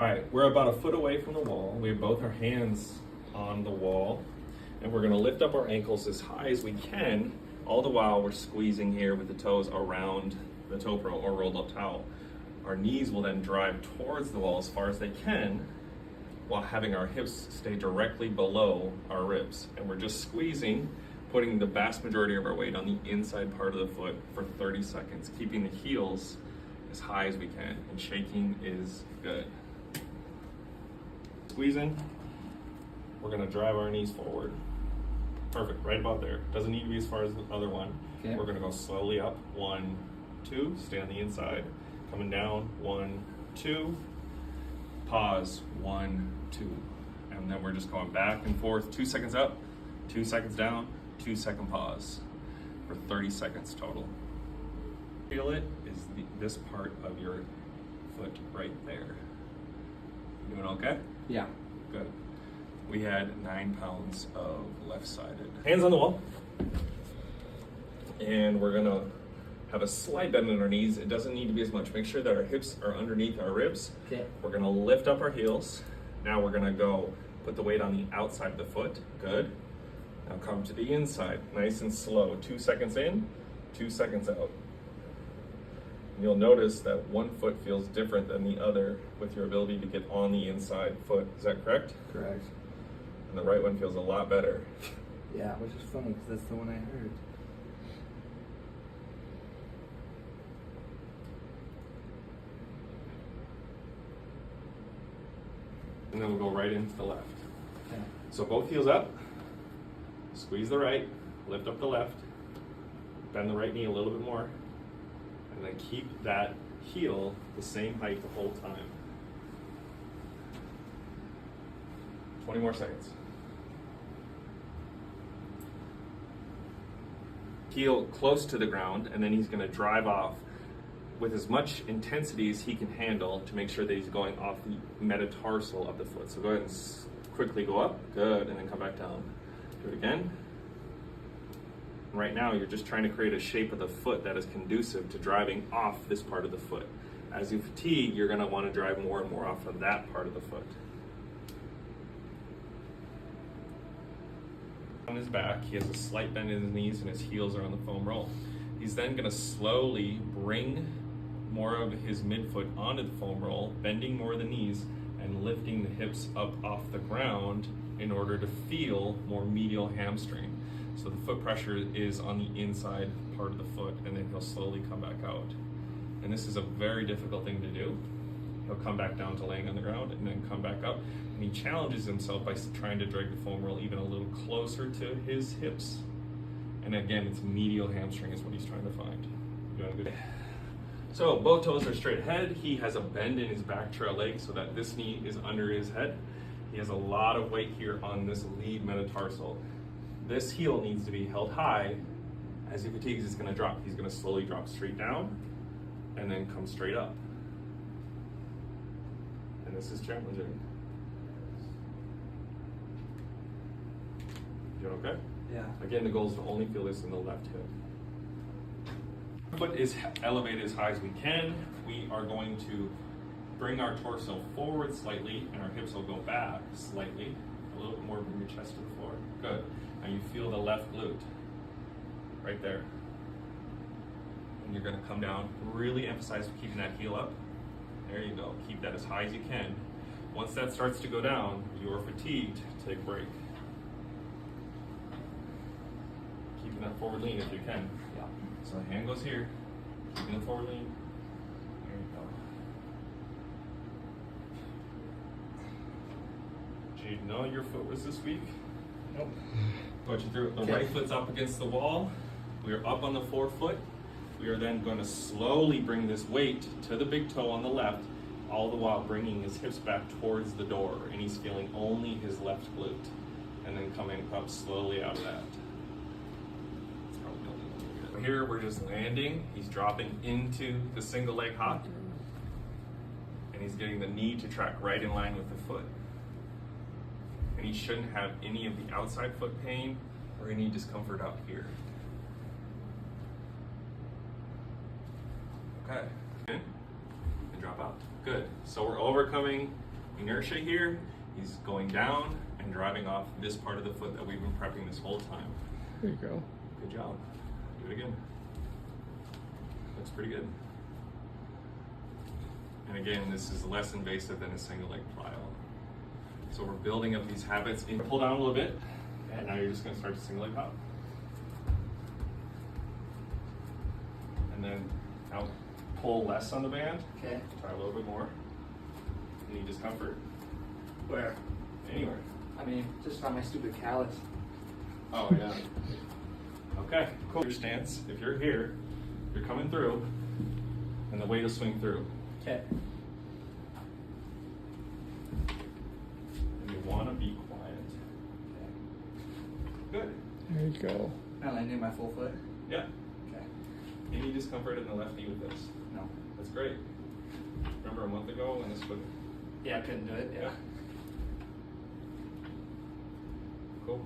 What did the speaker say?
All right, we're about a foot away from the wall. We have both our hands on the wall, and we're gonna lift up our ankles as high as we can, all the while we're squeezing here with the toes around the toe pro or rolled up towel. Our knees will then drive towards the wall as far as they can, while having our hips stay directly below our ribs. And we're just squeezing, putting the vast majority of our weight on the inside part of the foot for 30 seconds, keeping the heels as high as we can, and shaking is good. Squeezing, we're gonna drive our knees forward. Perfect, right about there. Doesn't need to be as far as the other one. Okay. We're gonna go slowly up, 1, 2, stay on the inside. Coming down, 1, 2, pause, 1, 2. And then we're just going back and forth, 2 seconds up, 2 seconds down, 2-second pause for 30 seconds total. Feel it is this part of your foot right there. You doing okay? Yeah. Good. We had 9 pounds of left-sided. Hands on the wall. And we're gonna have a slight bend in our knees. It doesn't need to be as much. Make sure that our hips are underneath our ribs. Okay. We're gonna lift up our heels. Now we're gonna go put the weight on the outside of the foot. Good. Now come to the inside, nice and slow. 2 seconds in, 2 seconds out. And you'll notice that one foot feels different than the other with your ability to get on the inside foot. Is that correct? Correct. And the right one feels a lot better. Yeah, which is funny because that's the one I heard. And then we'll go right into the left. Okay. So both heels up, squeeze the right, lift up the left, bend the right knee a little bit more, and then keep that heel the same height the whole time. 20 more seconds. Heel close to the ground, and then he's gonna drive off with as much intensity as he can handle to make sure that he's going off the metatarsal of the foot. So go ahead and quickly go up, good, and then come back down. Do it again. And right now, you're just trying to create a shape of the foot that is conducive to driving off this part of the foot. As you fatigue, you're gonna wanna drive more and more off of that part of the foot. On his back, he has a slight bend in his knees and his heels are on the foam roll. He's then gonna slowly bring more of his midfoot onto the foam roll, bending more of the knees and lifting the hips up off the ground in order to feel more medial hamstring. So the foot pressure is on the inside part of the foot, and then he'll slowly come back out. And this is a very difficult thing to do. He'll come back down to laying on the ground and then come back up. And he challenges himself by trying to drag the foam roll even a little closer to his hips. And again, it's medial hamstring is what he's trying to find. Doing good. So both toes are straight ahead. He has a bend in his back trail leg so that this knee is under his head. He has a lot of weight here on this lead metatarsal. This heel needs to be held high. As he fatigues, it's gonna drop. He's gonna slowly drop straight down and then come straight up. And this is challenging. You okay? Yeah. Again, the goal is to only feel this in the left hip. Foot is elevated as high as we can. We are going to bring our torso forward slightly and our hips will go back slightly. A little bit more, bring your chest to the floor. Good. Now you feel the left glute right there. And you're gonna come down, really emphasize keeping that heel up. There you go, keep that as high as you can. Once that starts to go down, you're fatigued, take a break. Keeping that forward lean if you can. Yeah. So the hand goes here, keeping the forward lean. There you go. Did you know your foot was this weak? Nope. Put you through it. The Okay. right foot's up against the wall. We are up on the forefoot. We are then going to slowly bring this weight to the big toe on the left, all the while bringing his hips back towards the door, and he's feeling only his left glute, and then coming up slowly out of that. Here we're just landing. He's dropping into the single leg hop, and he's getting the knee to track right in line with the foot. And he shouldn't have any of the outside foot pain or any discomfort out here. Okay, and drop out. Good. So we're overcoming inertia here, he's going down and driving off this part of the foot that we've been prepping this whole time. There you go. Good job. Do it again. Looks pretty good. And again, this is less invasive than a single leg plyo. So we're building up these habits. Pull down a little bit, and now you're just going to start to single leg pop. And then now pull less on the band. Okay. Try a little bit more. Any discomfort? Where? Anywhere. I mean, just on my stupid callus. Oh yeah. Okay, cool. Your stance, if you're here, you're coming through, and the weight will swing through. Okay. And you want to be quiet. Good. There you go. Now I need my full foot. Yeah. Okay. Any discomfort in the left knee with this? No. That's great. Remember a month ago when this would... Yeah, I couldn't do it. Yeah. Cool.